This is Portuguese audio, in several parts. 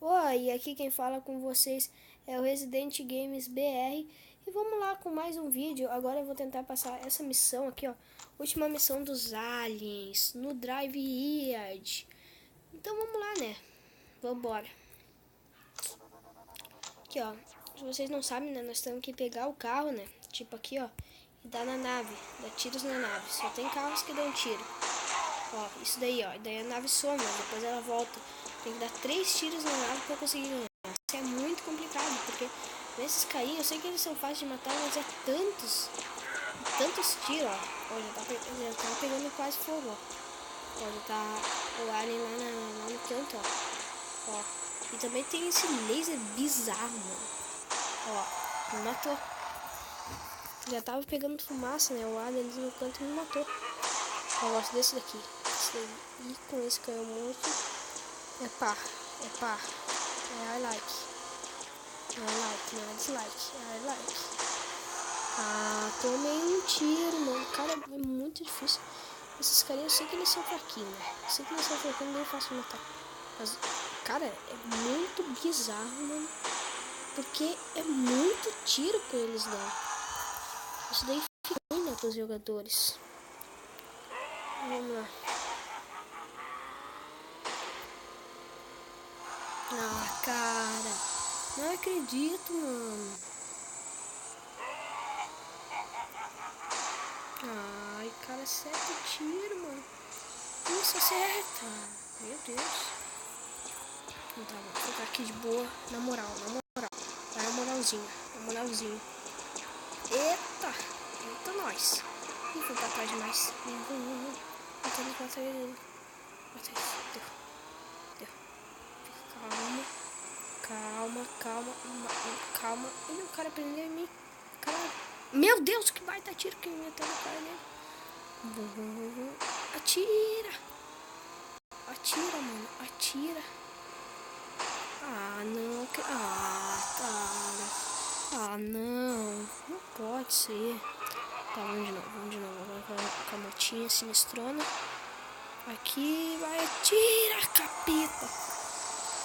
Oi, aqui quem fala com vocês é o Resident Games BR e vamos lá com mais um vídeo. Agora eu vou tentar passar essa missão aqui, ó, última missão dos aliens no Drive Yard. Então vamos lá, né? Vambora. Aqui, ó, se vocês não sabem, né, nós temos que pegar o carro, né? Tipo aqui, ó, e dar na nave, dar tiros na nave. Só tem carros que dão tiro. Ó, isso daí, ó, daí a nave some, depois ela volta. Tem que dar 3 tiros na nave pra conseguir ganhar. Isso é muito complicado, porque nesses carinhos, eu sei que eles são fáceis de matar, mas é tantos tiros, ó. Ó, já tá pegando quase fogo, ó. Ó, já tá o alien lá no canto, ó. Ó, e também tem esse laser bizarro, mano. Ó, me matou. Já tava pegando fumaça, né, o alien ali no canto me matou. Eu gosto desse daqui. Esse daí. E com esse canhão monstro. É pá. É I like. Não é like, não é dislike. É I like. Ah, tomei um tiro, mano. Cara, é muito difícil. Esses carinhas, eu sei que eles são fraquinhos, né? Eu sei que eles são fraquinhos, não é fácil de matar. Mas, cara, é muito bizarro, mano. Porque é muito tiro que eles dão. Isso daí fica ruim, né, pros jogadores. Vamos lá. Ah, cara. Não acredito, mano. Ai, cara, 7 tiros, mano. Isso acerta. Meu Deus. Então, vou ficar aqui de boa. Na moral. Vai na moralzinha. Eita. Eita, nós. Ih, foi pra trás demais. Bota ele. Bota isso. Deu. Calma. Ih, o cara prendeu em mim. Caralho. Meu Deus, que baita tiro que eu meteu no cara dele. Atira, mano. Atira. Ah, não. Cara. Ah, não. Não pode ser. Tá, vamos de novo. Agora com a motinha sinistrona. Aqui, vai. Atira, capeta.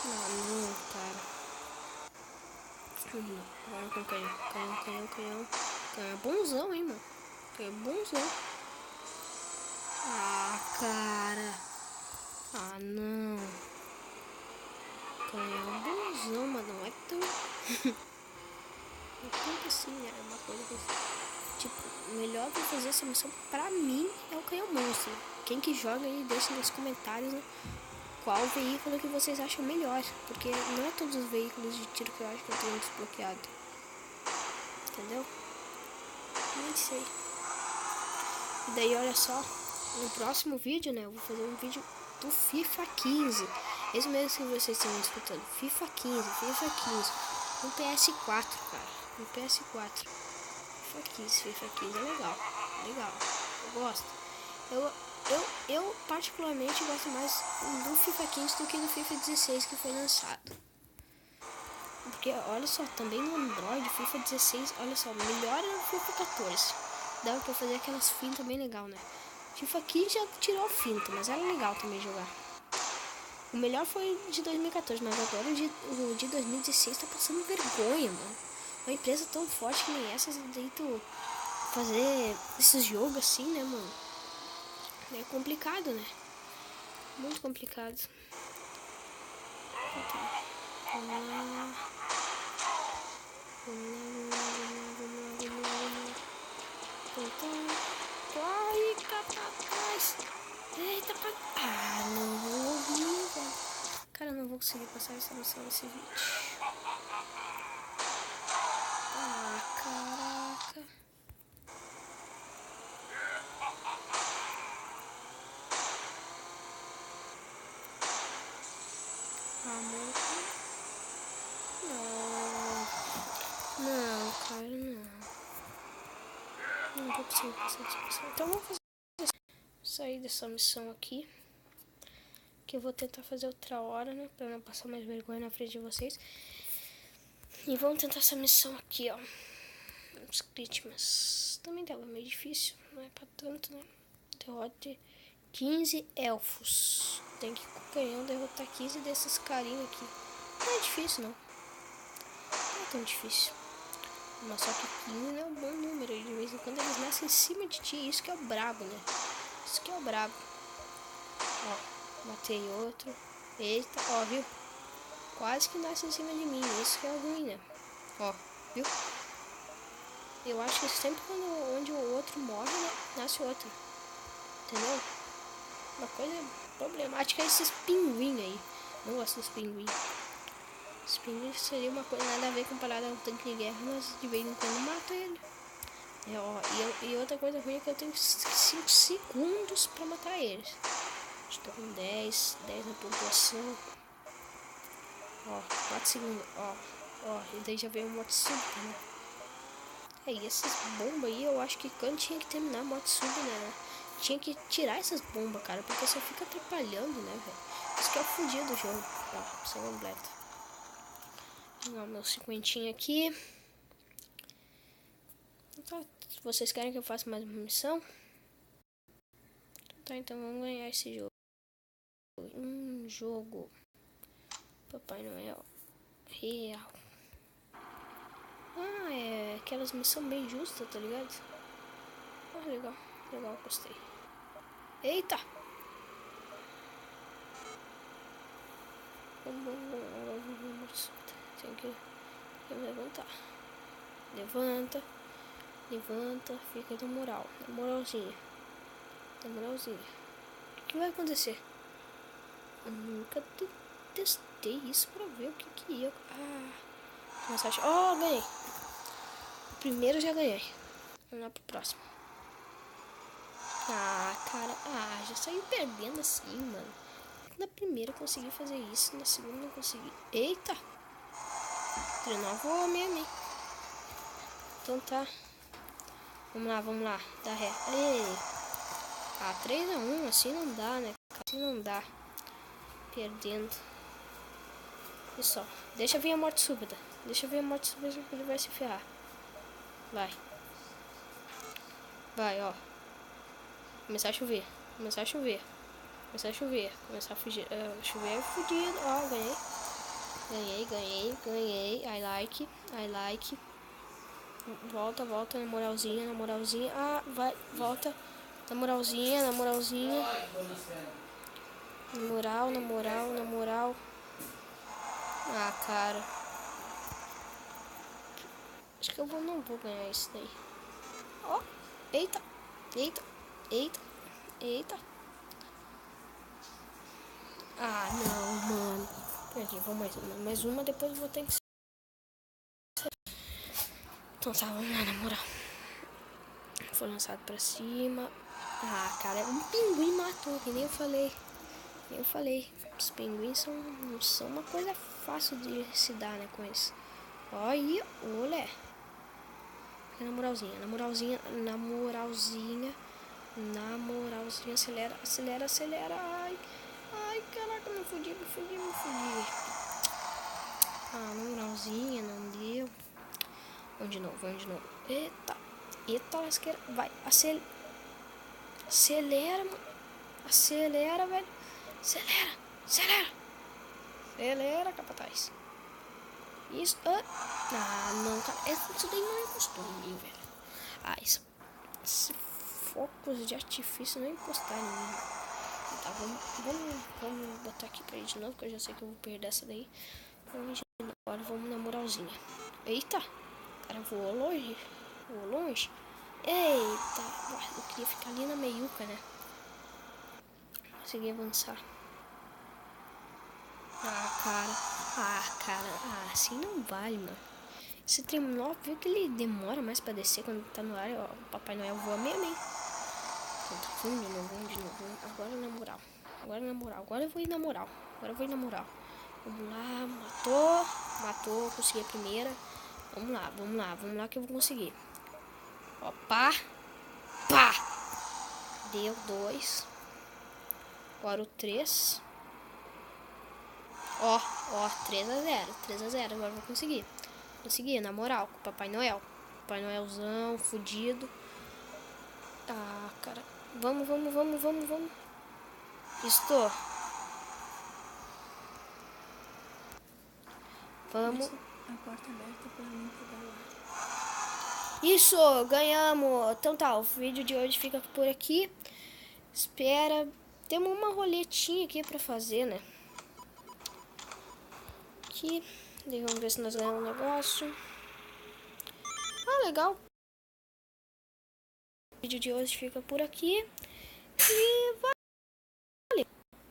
Ah, não, cara. Agora com canhão. Canhão é bonzão, hein, mano. Canhão é bonzão. Ah, cara. Ah, não. Canhão bonzão, mas não é tão... não é tanto assim, né? É uma coisa que... tipo, melhor pra fazer essa missão pra mim é o canhão monstro. Quem que joga aí, deixa nos comentários, né? Qual veículo que vocês acham melhor. Porque não é todos os veículos de tiro que eu acho que eu tenho desbloqueado. Entendeu? Nem sei. E daí, olha só. No próximo vídeo, né? Eu vou fazer um vídeo do FIFA 15. Esse mesmo que vocês estão escutando. FIFA 15. No PS4, cara. No PS4. FIFA 15 é legal. Eu gosto. Eu particularmente gosto mais do FIFA 15 do que do FIFA 16 que foi lançado. Porque, olha só, também no Android, FIFA 16, olha só, melhora no FIFA 14. Dava pra fazer aquelas fintas bem legal, né? FIFA 15 já tirou a finta, mas era legal também jogar. O melhor foi o de 2014, mas agora o de 2016 tá passando vergonha, mano. Uma empresa tão forte que nem essa, daí tu fazer esses jogos assim, né, mano? É complicado, né? Muito complicado. Vamos lá. Corre, capaz. Eita, ah, não vou ouvir, velho. Cara, eu não vou conseguir passar essa noção nesse vídeo. Ah, caraca. Amor. Não, cara, não. Não vou conseguir passar essa missão. Então vamos sair dessa missão aqui. Que eu vou tentar fazer outra hora, né? Pra não passar mais vergonha na frente de vocês. E vamos tentar essa missão aqui, ó. Os mas também tava meio difícil. Não é pra tanto, né? Derrote 15 elfos. Tem que com o canhão derrotar 15 desses carinhos aqui. Não é difícil, não. Não é tão difícil. Mas só que 15 não é um bom número. De vez em quando eles nascem em cima de ti. Isso que é o brabo, né? Isso que é o brabo. Ó, matei outro. Eita, ó, viu? Quase que nasce em cima de mim. Isso que é ruim, né? Ó, viu? Eu acho que sempre onde o outro morre, né, nasce outro. Entendeu? Uma coisa problemática é esses pinguins aí. Não gosto dos pinguins. Os pinguins seria uma coisa nada a ver comparado ao tanque de guerra, mas de vez em quando mato ele. E outra coisa ruim é que eu tenho 5 segundos pra matar eles. Estou com 10 na pontuação. Ó, 4 segundos. Ó, e daí já veio um Motsuba, né? E essas bombas aí, eu acho que quando tinha que terminar a Motsuba, né? Tinha que tirar essas bombas, cara, porque só fica atrapalhando, né, velho? Isso que é o fudido do jogo. Tá, sem completo. Vou pegar o meu 50 aqui. Tá, se vocês querem que eu faça mais uma missão, tá, então vamos ganhar esse jogo. Jogo Papai Noel real. Ah, é aquelas missões bem justas, tá ligado? Ah, legal, gostei. Eita! Vamos. Tem que levantar. Levanta, fica na moral. Na moralzinha. O que vai acontecer? Eu nunca testei isso pra ver o que ia. Mensagem. Ó, ganhei. O primeiro já ganhei. Vamos lá pro próximo. Cara. Já saiu perdendo assim, mano. Na primeira eu consegui fazer isso, na segunda não consegui. Eita! Treinou mesmo, hein? Então tá. Vamos lá. Dá ré. Ei. 3-1, assim não dá, né? Assim não dá. Perdendo. Pessoal, deixa vir a morte súbita. Que ele vai se ferrar. Vai, ó. Começar a chover. Começar a fugir. Chover é fudido. Ó, ganhei. I like. Volta na moralzinha. Vai, volta. Na moralzinha. Na moral. Cara. Acho que eu não vou ganhar isso daí. Ó, eita. Não, mano. Perdi, vamos mais uma, depois eu vou ter que... Então tá, vamos lá, na moral. Foi lançado pra cima. Cara, um pinguim matou, que nem eu falei. Os pinguins não são uma coisa fácil de se dar, né, com isso. Olha, olé. Na moralzinha. Acelera. Ai, caraca, me fudi. Na moralzinha, não deu. Vamos de novo. Eita, lasqueira. Vai, acelera, mano. Acelera, velho. Acelera, capataz. Isso. Não, cara. Isso daí não encostou em mim, velho. Esse focos de artifício não encostar em mim. Tá, vamos botar aqui pra ir de novo, que eu já sei que eu vou perder essa daí. Agora vamos na moralzinha. Eita, o cara voou longe. Eita, eu queria ficar ali na meiuca, né? Consegui avançar. Cara, assim não vale, mano. Esse tremor, viu que ele demora mais pra descer quando tá no ar, ó. O Papai Noel voa mesmo, hein? Então tá, vamos de novo. Agora na moral. Agora eu vou ir na moral. Vamos lá, matou, consegui a primeira. Vamos lá que eu vou conseguir. Ó, pá. Deu 2. Agora o 3. Ó, 3-0. Agora eu vou conseguir. Na moral, com o Papai Noel. Papai Noelzão, fudido. Cara. Vamos. Estou. Vamos. A porta aberta pra mim pegar lá. Isso, ganhamos. Então tá, o vídeo de hoje fica por aqui. Espera. Temos uma roletinha aqui pra fazer, né? Aqui. Vamos ver se nós ganhamos um negócio. Ah, legal. O vídeo de hoje fica por aqui. E vai.